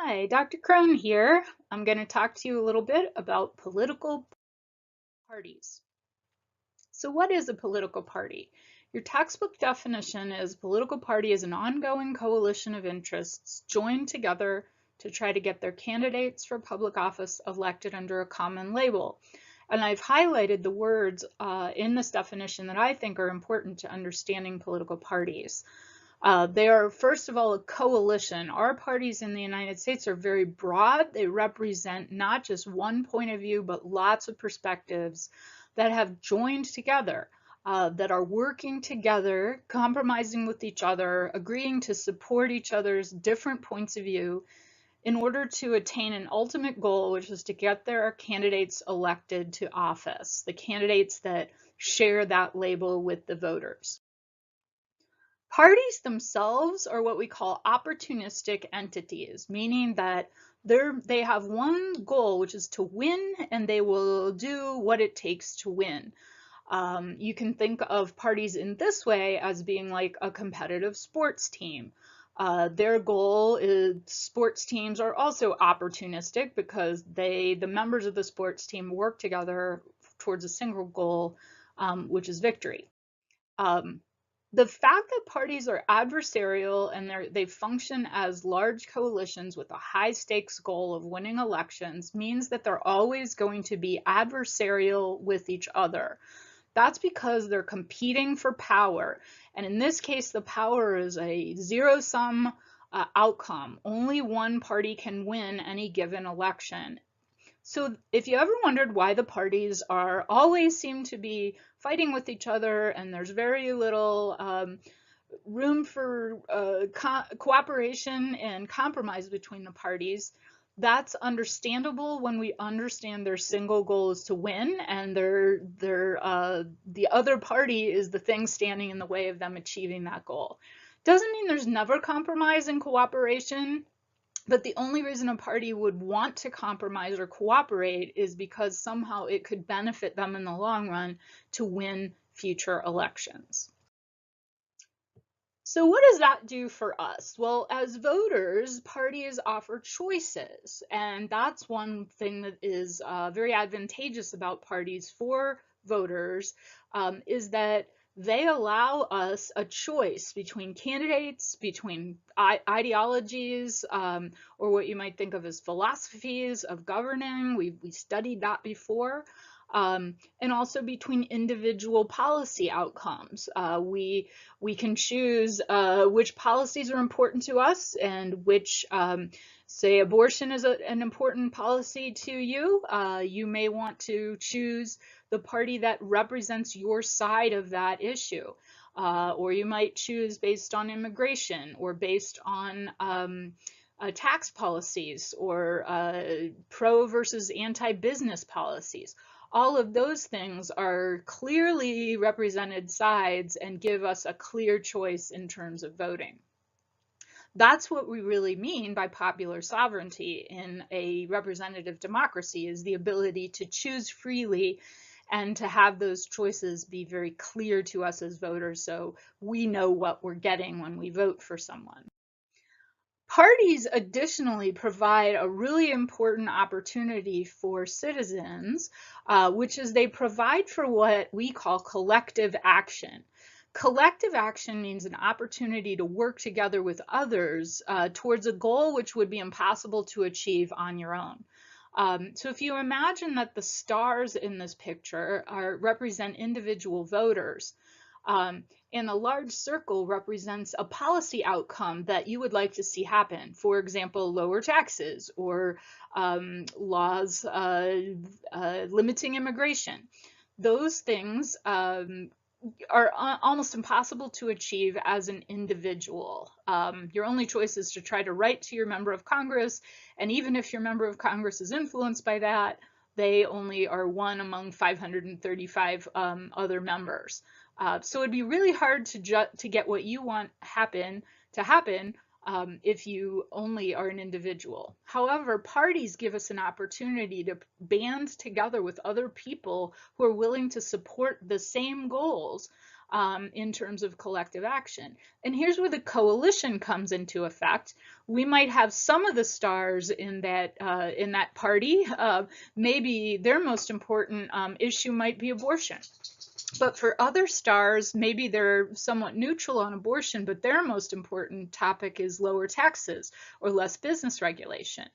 Hi, Dr. Crone here. I'm going to talk to you a little bit about political parties. So what is a political party? Your textbook definition is political party is an ongoing coalition of interests joined together to try to get their candidates for public office elected under a common label. And I've highlighted the words in this definition that I think are important to understanding political parties. They are, first of all, a coalition. Our parties in the United States are very broad. They represent not just one point of view, but lots of perspectives that have joined together, that are working together, compromising with each other, agreeing to support each other's different points of view in order to attain an ultimate goal, which is to get their candidates elected to office, the candidates that share that label with the voters. Parties themselves are what we call opportunistic entities, meaning that they have one goal, which is to win, and they will do what it takes to win. You can think of parties in this way as being like a competitive sports team. Their goal is, sports teams are also opportunistic because the members of the sports team work together towards a single goal, which is victory. Um, the fact that parties are adversarial and they function as large coalitions with a high stakes goal of winning elections means that they're always going to be adversarial with each other. That's because they're competing for power. And in this case, the power is a zero-sum outcome. Only one party can win any given election. So if you ever wondered why the parties are always seem to be fighting with each other and there's very little room for cooperation and compromise between the parties, that's understandable when we understand their single goal is to win and the other party is the thing standing in the way of them achieving that goal. Doesn't mean there's never compromise and cooperation. But the only reason a party would want to compromise or cooperate is because somehow it could benefit them in the long run to win future elections. So what does that do for us? Well, as voters, parties offer choices, and that's one thing that is very advantageous about parties for voters, is that they allow us a choice between candidates, between ideologies, or what you might think of as philosophies of governing. We studied that before. And also between individual policy outcomes. We can choose which policies are important to us and which, say, abortion is an important policy to you. You may want to choose the party that represents your side of that issue. Or you might choose based on immigration or based on tax policies or pro versus anti-business policies. All of those things are clearly represented sides and give us a clear choice in terms of voting. That's what we really mean by popular sovereignty in a representative democracy, is the ability to choose freely and to have those choices be very clear to us as voters so we know what we're getting when we vote for someone. Parties additionally provide a really important opportunity for citizens, which is they provide for what we call collective action. Collective action means an opportunity to work together with others towards a goal which would be impossible to achieve on your own. So if you imagine that the stars in this picture represent individual voters, and a large circle represents a policy outcome that you would like to see happen. For example, lower taxes or laws limiting immigration. Those things are almost impossible to achieve as an individual. Your only choice is to try to write to your member of Congress, and even if your member of Congress is influenced by that, they only are one among 535 other members. So it'd be really hard to get what you want to happen if you only are an individual. However, parties give us an opportunity to band together with other people who are willing to support the same goals in terms of collective action. And here's where the coalition comes into effect. We might have some of the stars in that party. Maybe their most important issue might be abortion. But for other stars, maybe they're somewhat neutral on abortion, but their most important topic is lower taxes or less business regulation.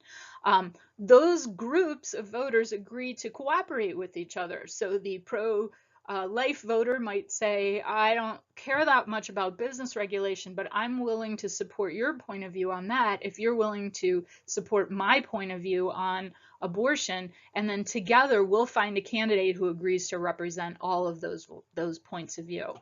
Those groups of voters agree to cooperate with each other. So the pro-life voter might say, I don't care that much about business regulation, but I'm willing to support your point of view on that if you're willing to support my point of view on abortion, and then together we'll find a candidate who agrees to represent all of those points of view.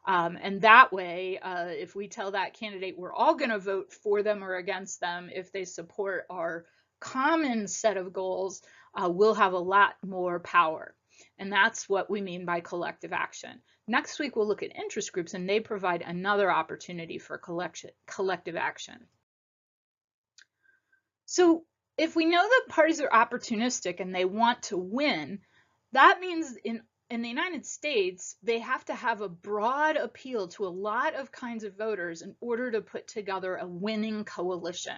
And that way, if we tell that candidate we're all going to vote for them or against them if they support our common set of goals, we'll have a lot more power. And that's what we mean by collective action. Next week, we'll look at interest groups, and they provide another opportunity for collective action. So if we know that parties are opportunistic and they want to win, that means in the United States, they have to have a broad appeal to a lot of kinds of voters in order to put together a winning coalition.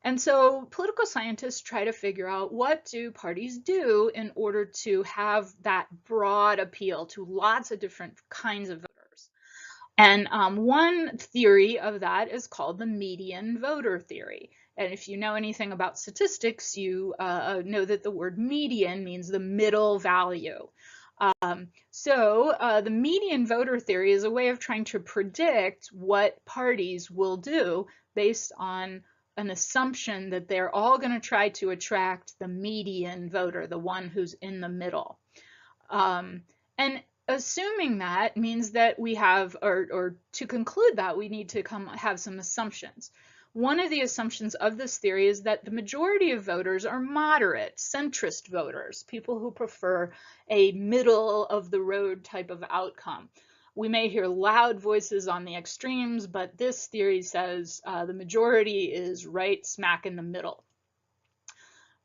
And so political scientists try to figure out, what do parties do in order to have that broad appeal to lots of different kinds of voters? And one theory of that is called the median voter theory. And if you know anything about statistics, you know that the word median means the middle value. So the median voter theory is a way of trying to predict what parties will do based on an assumption that they're all going to try to attract the median voter, the one who's in the middle. And assuming that means that we have, or to conclude that, we need to have some assumptions. One of the assumptions of this theory is that the majority of voters are moderate, centrist voters, people who prefer a middle of the road type of outcome. We may hear loud voices on the extremes, but this theory says the majority is right smack in the middle.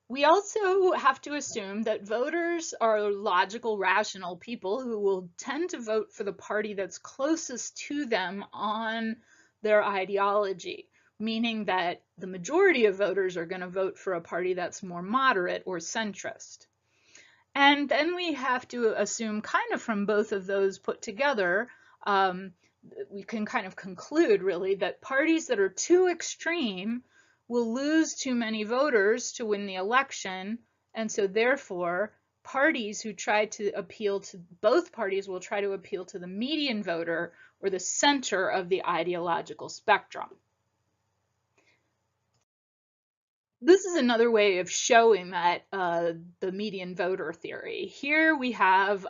We also have to assume that voters are logical, rational people who will tend to vote for the party that's closest to them on their ideology, meaning that the majority of voters are going to vote for a party that's more moderate or centrist. And then we have to assume, kind of from both of those put together, we can kind of conclude really that parties that are too extreme will lose too many voters to win the election, and so therefore parties who try to appeal to, both parties will try to appeal to the median voter or the center of the ideological spectrum. This is another way of showing that the median voter theory. Here we have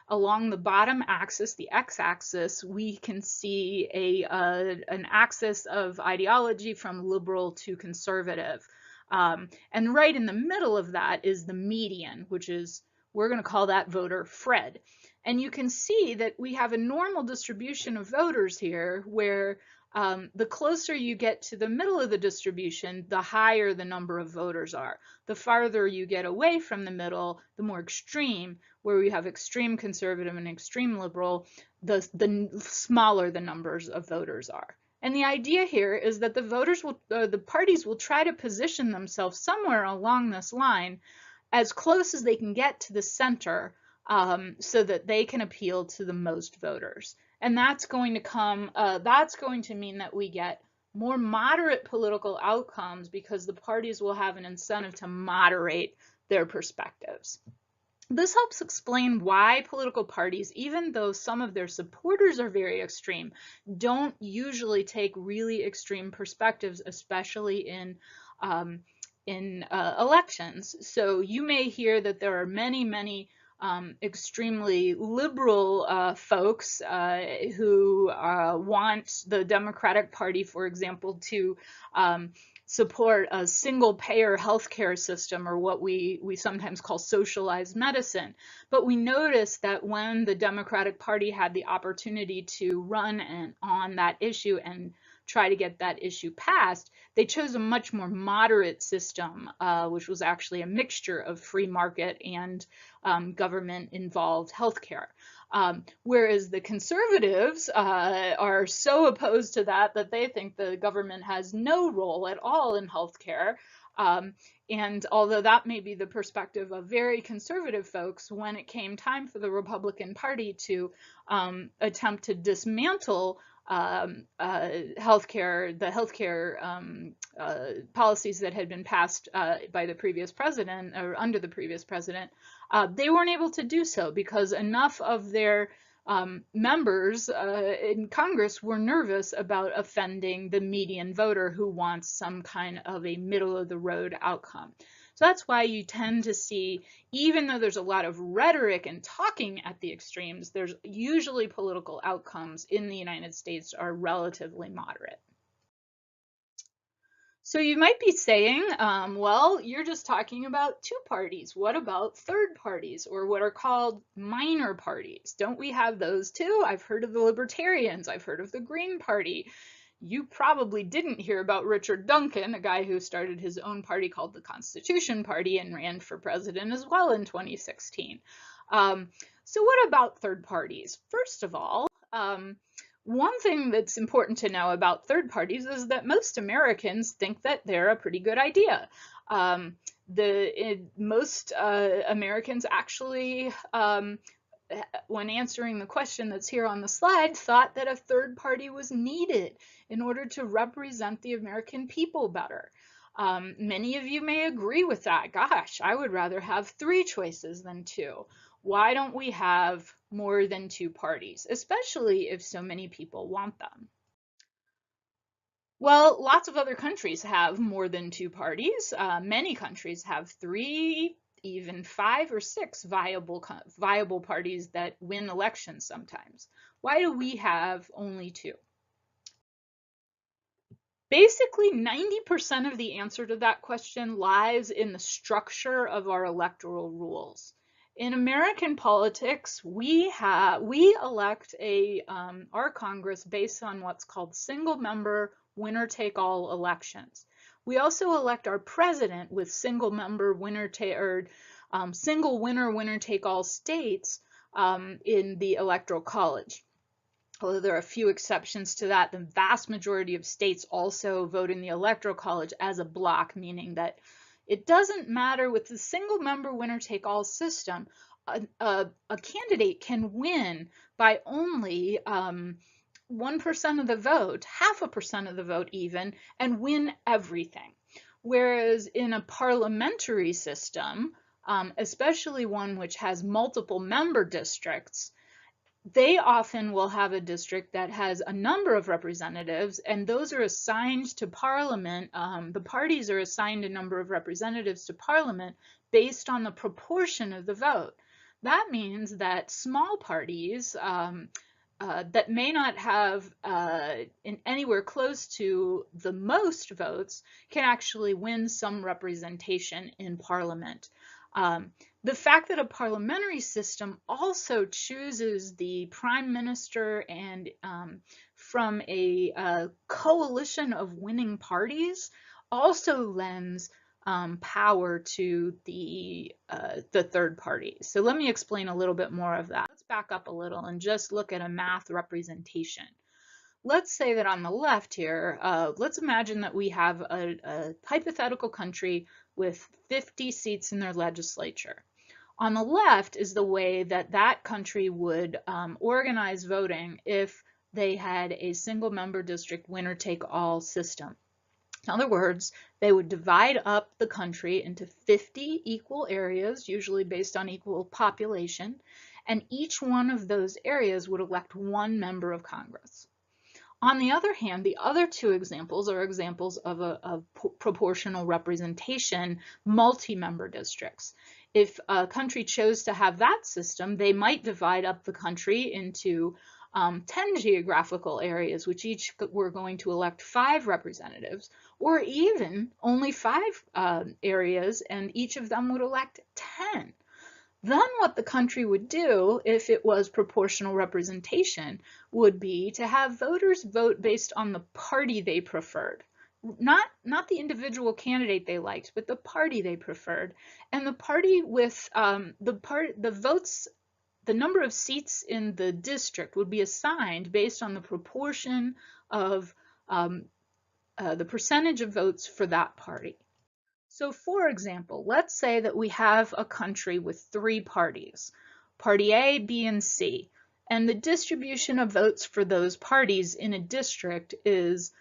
along the bottom axis, the x-axis, we can see an axis of ideology from liberal to conservative. And right in the middle of that is the median, which is, we're going to call that voter Fred. And you can see that we have a normal distribution of voters here where the closer you get to the middle of the distribution, the higher the number of voters are. The farther you get away from the middle, the more extreme, where we have extreme conservative and extreme liberal, the smaller the numbers of voters are. And the idea here is that the parties will try to position themselves somewhere along this line as close as they can get to the center so that they can appeal to the most voters. And that's going to mean that we get more moderate political outcomes because the parties will have an incentive to moderate their perspectives. This helps explain why political parties, even though some of their supporters are very extreme, don't usually take really extreme perspectives, especially in elections. So you may hear that there are many extremely liberal folks who want the Democratic Party, for example, to support a single-payer healthcare system, or what we sometimes call socialized medicine. But we noticed that when the Democratic Party had the opportunity to run on that issue and try to get that issue passed, they chose a much more moderate system, which was actually a mixture of free market and government-involved healthcare. Whereas the conservatives are so opposed to that they think the government has no role at all in healthcare. And although that may be the perspective of very conservative folks, when it came time for the Republican Party to attempt to dismantle the healthcare policies that had been passed by the previous president or under the previous president, they weren't able to do so because enough of their members in Congress were nervous about offending the median voter who wants some kind of a middle-of-the-road outcome. So that's why you tend to see, even though there's a lot of rhetoric and talking at the extremes, there's usually political outcomes in the United States are relatively moderate. So you might be saying, well, you're just talking about two parties. What about third parties, or what are called minor parties? Don't we have those too? I've heard of the Libertarians. I've heard of the Green Party. You probably didn't hear about Richard Duncan, a guy who started his own party called the Constitution Party and ran for president as well in 2016. So what about third parties? First of all, one thing that's important to know about third parties is that most Americans think that they're a pretty good idea. Most Americans actually, when answering the question that's here on the slide, thought that a third party was needed in order to represent the American people better. Many of you may agree with that. Gosh, I would rather have 3 choices than 2. Why don't we have more than 2 parties, especially if so many people want them? Well, lots of other countries have more than 2 parties. Many countries have 3, even 5 or 6 viable parties that win elections sometimes. Why do we have only 2? Basically, 90% of the answer to that question lies in the structure of our electoral rules. In American politics, we elect our Congress based on what's called single-member winner-take-all elections. We also elect our president with single-member single winner-take-all states in the Electoral College. Although there are a few exceptions to that, the vast majority of states also vote in the Electoral College as a block, meaning that it doesn't matter with the single member winner take all system, a candidate can win by only 1% of the vote, 0.5% of the vote even, and win everything. Whereas in a parliamentary system, especially one which has multiple member districts, they often will have a district that has a number of representatives, and those are assigned to Parliament. The parties are assigned a number of representatives to Parliament based on the proportion of the vote. That means that small parties that may not have anywhere close to the most votes can actually win some representation in Parliament. The fact that a parliamentary system also chooses the prime minister and from a coalition of winning parties also lends power to the third party. So let me explain a little bit more of that. Let's back up a little and just look at a math representation. Let's say that on the left here, let's imagine that we have a hypothetical country with 50 seats in their legislature. On the left is the way that that country would organize voting if they had a single member district winner-take-all system. In other words, they would divide up the country into 50 equal areas, usually based on equal population, and each one of those areas would elect 1 member of Congress. On the other hand, the other 2 examples are examples of a proportional representation, multi-member districts. If a country chose to have that system, they might divide up the country into 10 geographial areas, which each were going to elect 5 representatives, or even only 5 areas, and each of them would elect 10. Then what the country would do if it was proportional representation would be to have voters vote based on the party they preferred. Not the individual candidate they liked, but the party they preferred. And the party with the votes, the number of seats in the district would be assigned based on the proportion of the percentage of votes for that party. So for example, let's say that we have a country with 3 parties, Party A, B, and C, and the distribution of votes for those parties in a district is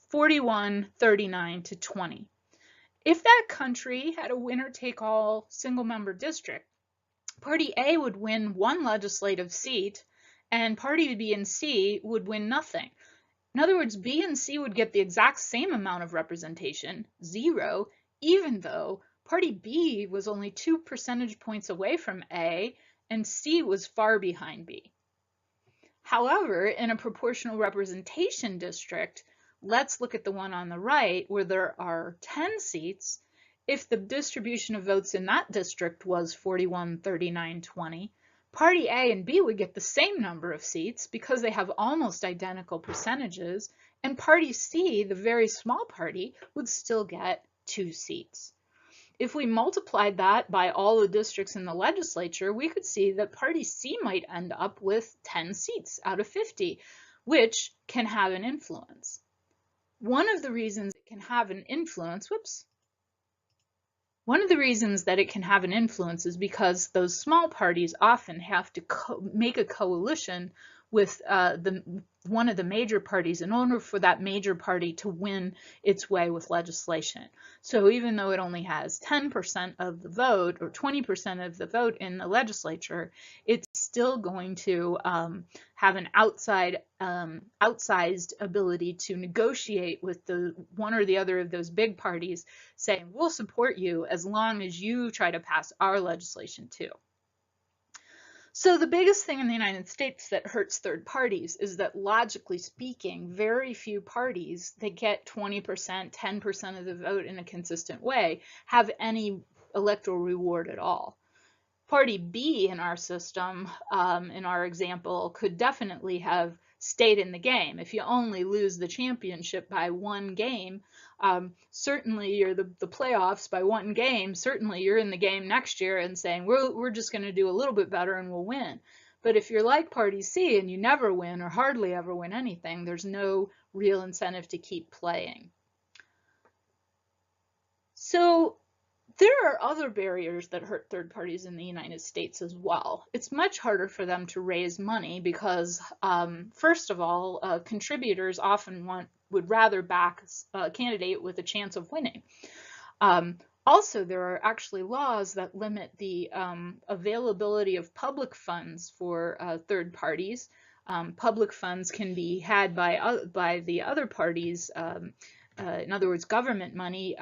41, 39 to 20. If that country had a winner-take-all single-member district, Party A would win 1 legislative seat, and Party B and C would win nothing. In other words, B and C would get the exact same amount of representation, 0, even though Party B was only 2 percentage points away from A and C was far behind B. However, in a proportional representation district, let's look at the one on the right where there are 10 seats. If the distribution of votes in that district was 41, 39, 20, Party A and B would get the same number of seats because they have almost identical percentages, and Party C, the very small party, would still get 2 seats. If we multiplied that by all the districts in the legislature, we could see that Party C might end up with 10 seats out of 50, which can have an influence. One of the reasons it can have an influence, One of the reasons that it can have an influence is because those small parties often have to make a coalition with one of the major parties in order for that major party to win its way with legislation. So even though it only has 10% of the vote or 20% of the vote in the legislature, it's still going to have an outsized ability to negotiate with the one or the other of those big parties, saying, we'll support you as long as you try to pass our legislation too. So the biggest thing in the United States that hurts third parties is that, logically speaking, very few parties that get 20%, 10% of the vote in a consistent way have any electoral reward at all. Party B in our system, in our example, could definitely have stayed in the game. If you only lose the championship by 1 game, certainly you're the playoffs by 1 game, certainly you're in the game next year and saying, we're just going to do a little bit better and we'll win. But if you're like Party C and you never win or hardly ever win anything, there's no real incentive to keep playing. So there are other barriers that hurt third parties in the United States as well. It's much harder for them to raise money because, first of all, contributors often would rather back a candidate with a chance of winning. Also, there are actually laws that limit the availability of public funds for third parties. Public funds can be had by the other parties. In other words, government money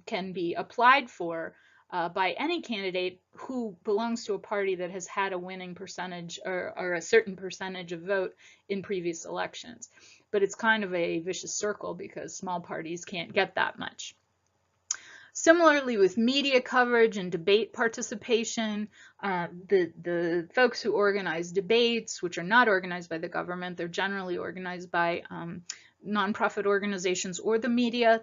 can be applied for by any candidate who belongs to a party that has had a winning percentage or a certain percentage of vote in previous elections. But it's kind of a vicious circle because small parties can't get that much. Similarly, with media coverage and debate participation, the folks who organize debates, which are not organized by the government, they're generally organized by nonprofit organizations or the media,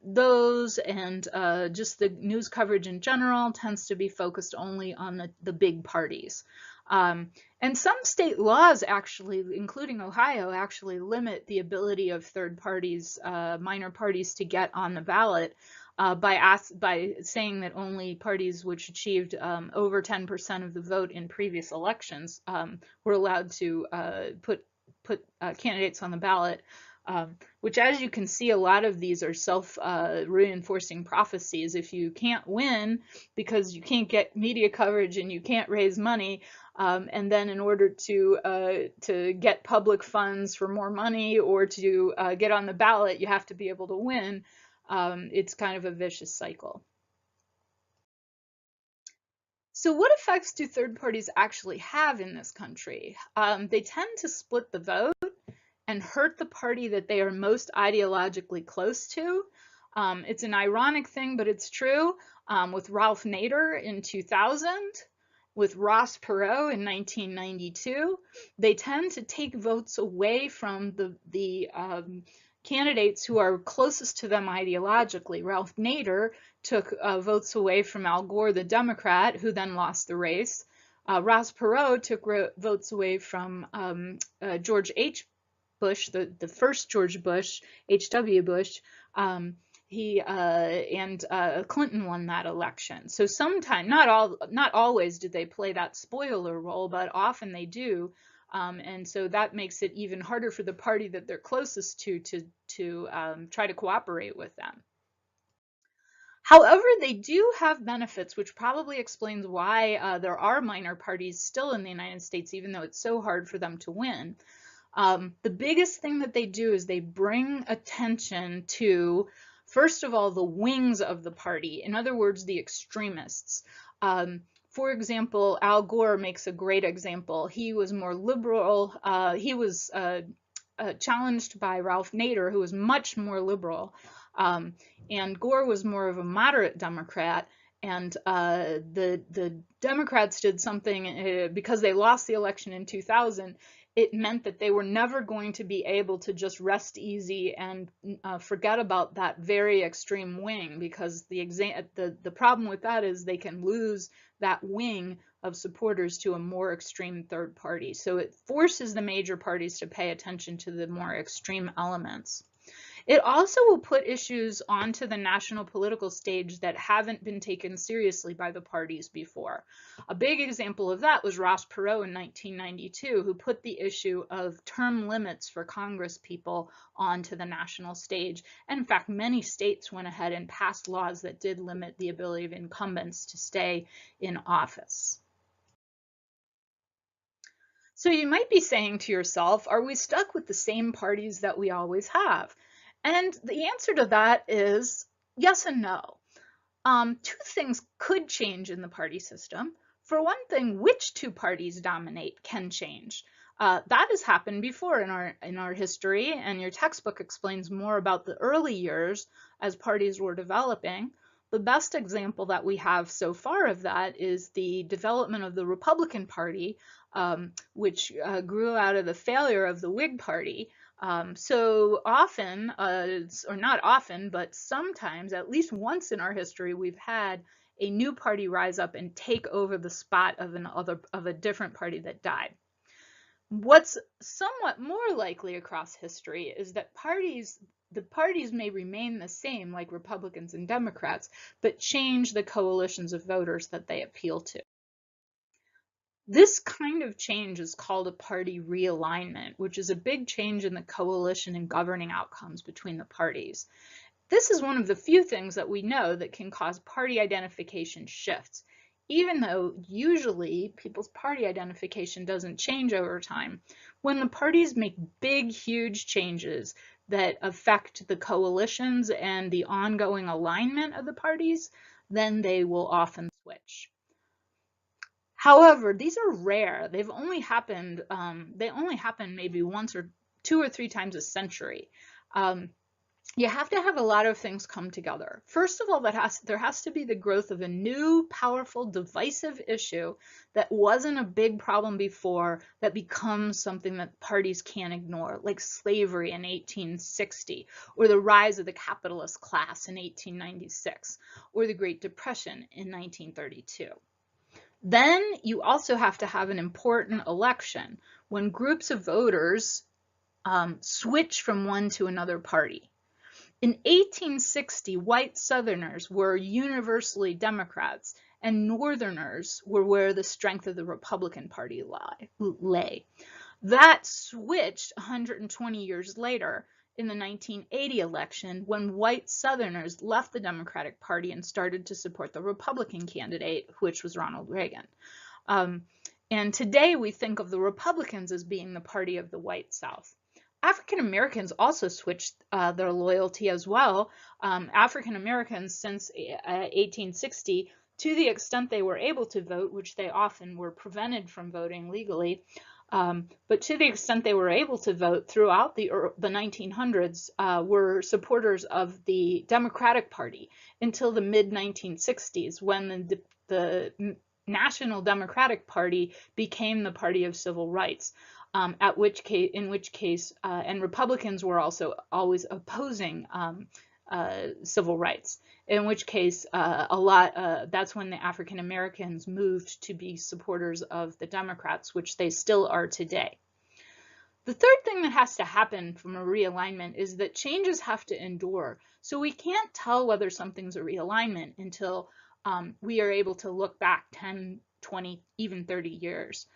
those and just the news coverage in general tends to be focused only on the big parties. And some state laws actually, including Ohio, actually limit the ability of third parties, minor parties, to get on the ballot by saying that only parties which achieved over 10% of the vote in previous elections were allowed to put candidates on the ballot, which, as you can see, a lot of these are self-reinforcing prophecies. If you can't win because you can't get media coverage and you can't raise money, and then in order to get public funds for more money or to get on the ballot, you have to be able to win, it's kind of a vicious cycle. So what effects do third parties actually have in this country? They tend to split the vote and hurt the party that they are most ideologically close to. It's an ironic thing, but it's true. With Ralph Nader in 2000, with Ross Perot in 1992, they tend to take votes away from the candidates who are closest to them ideologically. Ralph Nader took votes away from Al Gore, the Democrat, who then lost the race. Ross Perot took votes away from George H. Bush, the first George Bush, H.W. Bush. Clinton won that election. So sometimes, not always did they play that spoiler role, but often they do. And so that makes it even harder for the party that they're closest to try to cooperate with them. However, they do have benefits, which probably explains why there are minor parties still in the United States, even though it's so hard for them to win. The biggest thing that they do is they bring attention to, first of all, the wings of the party. In other words, the extremists. For example, Al Gore makes a great example. He was more liberal. He was challenged by Ralph Nader, who was much more liberal. And Gore was more of a moderate Democrat. And the Democrats did something because they lost the election in 2000. It meant that they were never going to be able to just rest easy and forget about that very extreme wing, because the problem with that is they can lose that wing of supporters to a more extreme third party. So it forces the major parties to pay attention to the more extreme elements. It also will put issues onto the national political stage that haven't been taken seriously by the parties before. A big example of that was Ross Perot in 1992, who put the issue of term limits for Congress people onto the national stage. And in fact, many states went ahead and passed laws that did limit the ability of incumbents to stay in office. So you might be saying to yourself, are we stuck with the same parties that we always have? And the answer to that is yes and no. Two things could change in the party system. For one thing, which two parties dominate can change. That has happened before in our history, and your textbook explains more about the early years as parties were developing. The best example that we have so far of that is the development of the Republican Party, which grew out of the failure of the Whig Party. So often, or not often, but sometimes, at least once in our history, we've had a new party rise up and take over the spot of a different party that died. What's somewhat more likely across history is that the parties may remain the same, like Republicans and Democrats, but change the coalitions of voters that they appeal to. This kind of change is called a party realignment, which is a big change in the coalition and governing outcomes between the parties. This is one of the few things that we know that can cause party identification shifts, even though usually people's party identification doesn't change over time. When the parties make big, huge changes that affect the coalitions and the ongoing alignment of the parties, then they will often switch. However, these are rare. They've only happened, they only happen maybe once or two or three times a century. You have to have a lot of things come together. First of all, there has to be the growth of a new, powerful, divisive issue that wasn't a big problem before that becomes something that parties can't ignore, like slavery in 1860, or the rise of the capitalist class in 1896, or the Great Depression in 1932. Then you also have to have an important election when groups of voters switch from one to another party. In 1860, white Southerners were universally Democrats, and Northerners were where the strength of the Republican Party lay. That switched 120 years later in the 1980 election, when white Southerners left the Democratic Party and started to support the Republican candidate, which was Ronald Reagan. And today we think of the Republicans as being the party of the white South. African Americans also switched their loyalty as well. African Americans since 1860, to the extent they were able to vote, which they often were prevented from voting legally, But to the extent they were able to vote throughout the 1900s, were supporters of the Democratic Party until the mid-1960s, when the National Democratic Party became the party of civil rights. In which case, and Republicans were also always opposing civil rights. In which case, that's when the African Americans moved to be supporters of the Democrats, which they still are today. The third thing that has to happen from a realignment is that changes have to endure. So we can't tell whether something's a realignment until we are able to look back 10, 20, even 30 years.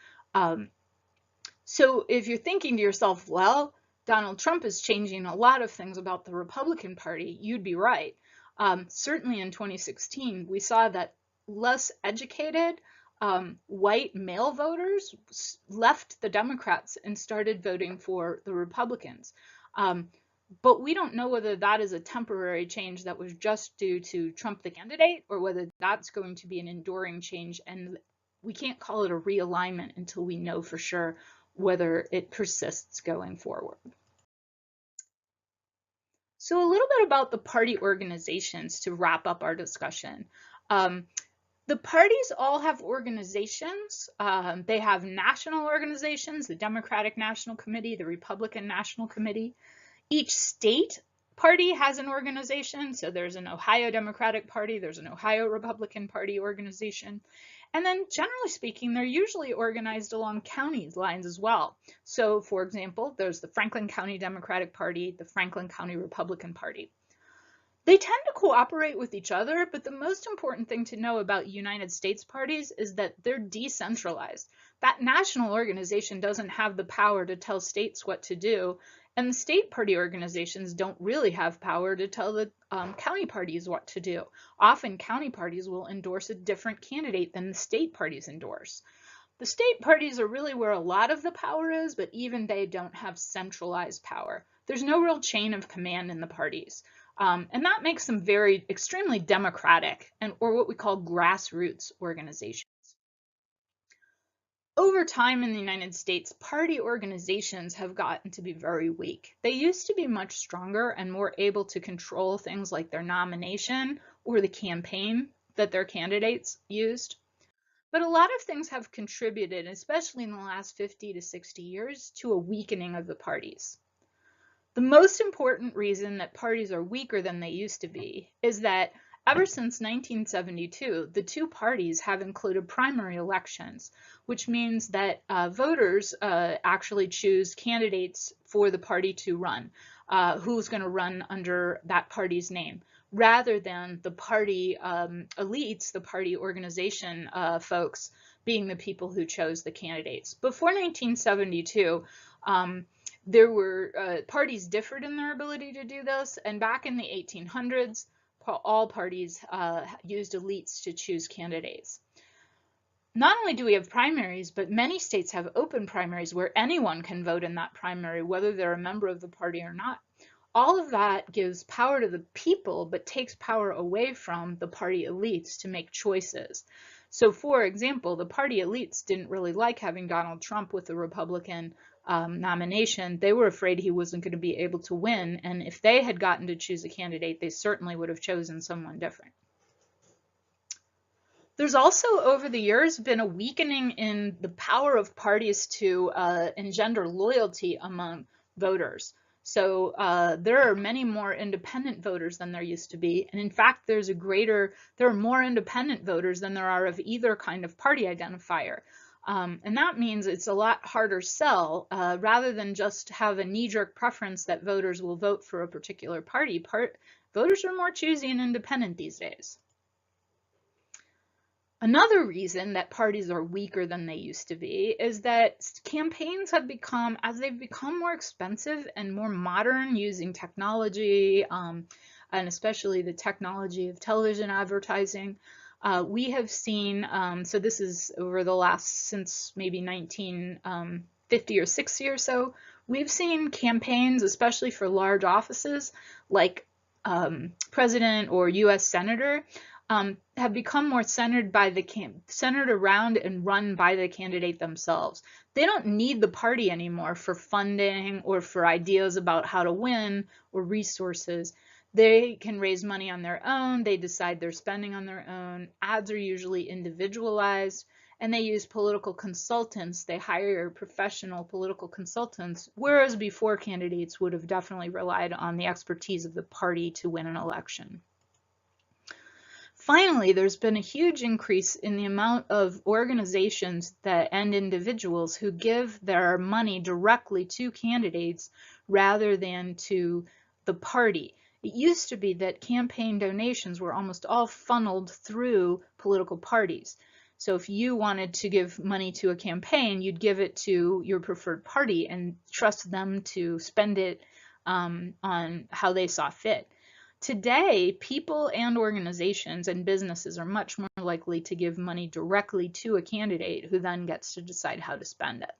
So if you're thinking to yourself, well, Donald Trump is changing a lot of things about the Republican Party, you'd be right. Certainly in 2016, we saw that less educated white male voters left the Democrats and started voting for the Republicans. But we don't know whether that is a temporary change that was just due to Trump the candidate, or whether that's going to be an enduring change, and we can't call it a realignment until we know for sure whether it persists going forward. So a little bit about the party organizations to wrap up our discussion. The parties all have organizations. They have national organizations, the Democratic National Committee, the Republican National Committee. Each state party has an organization. So there's an Ohio Democratic Party, there's an Ohio Republican Party organization. And then generally speaking, they're usually organized along county lines as well. So for example, there's the Franklin County Democratic Party, the Franklin County Republican Party. They tend to cooperate with each other, but the most important thing to know about United States parties is that they're decentralized. That national organization doesn't have the power to tell states what to do, and the state party organizations don't really have power to tell the county parties what to do. Often county parties will endorse a different candidate than the state parties endorse. The state parties are really where a lot of the power is, but even they don't have centralized power. There's no real chain of command in the parties. And that makes them extremely democratic, or what we call grassroots organizations. Over time in the United States, party organizations have gotten to be very weak. They used to be much stronger and more able to control things like their nomination or the campaign that their candidates used. But a lot of things have contributed, especially in the last 50 to 60 years, to a weakening of the parties. The most important reason that parties are weaker than they used to be is that ever since 1972, the two parties have included primary elections, which means that voters actually choose candidates for the party to run, who's going to run under that party's name, rather than the party elites, the party organization folks, being the people who chose the candidates. Before 1972, there were parties differed in their ability to do this, and back in the 1800s, all parties used elites to choose candidates. Not only do we have primaries, but many states have open primaries where anyone can vote in that primary, whether they're a member of the party or not. All of that gives power to the people, but takes power away from the party elites to make choices. So for example, the party elites didn't really like having Donald Trump with the Republican nomination. They were afraid he wasn't going to be able to win, and if they had gotten to choose a candidate, they certainly would have chosen someone different. There's also, over the years, been a weakening in the power of parties to engender loyalty among voters. So there are many more independent voters than there used to be, and in fact, there are more independent voters than there are of either kind of party identifier. And that means it's a lot harder sell, rather than just have a knee-jerk preference that voters will vote for a particular party. Voters are more choosy and independent these days. Another reason that parties are weaker than they used to be is that campaigns have become, as they've become more expensive and more modern using technology, and especially the technology of television advertising, we have seen, so this is over the last, since maybe 1950 or 60 or so, we've seen campaigns, especially for large offices like president or US senator, have become more centered around and run by the candidate themselves. They don't need the party anymore for funding or for ideas about how to win or resources. They can raise money on their own. They decide their spending on their own. Ads are usually individualized, and they use political consultants. They hire professional political consultants, whereas before candidates would have definitely relied on the expertise of the party to win an election. Finally, there's been a huge increase in the amount of organizations and individuals who give their money directly to candidates rather than to the party. It used to be that campaign donations were almost all funneled through political parties. So if you wanted to give money to a campaign, you'd give it to your preferred party and trust them to spend it on how they saw fit. Today, people and organizations and businesses are much more likely to give money directly to a candidate who then gets to decide how to spend it.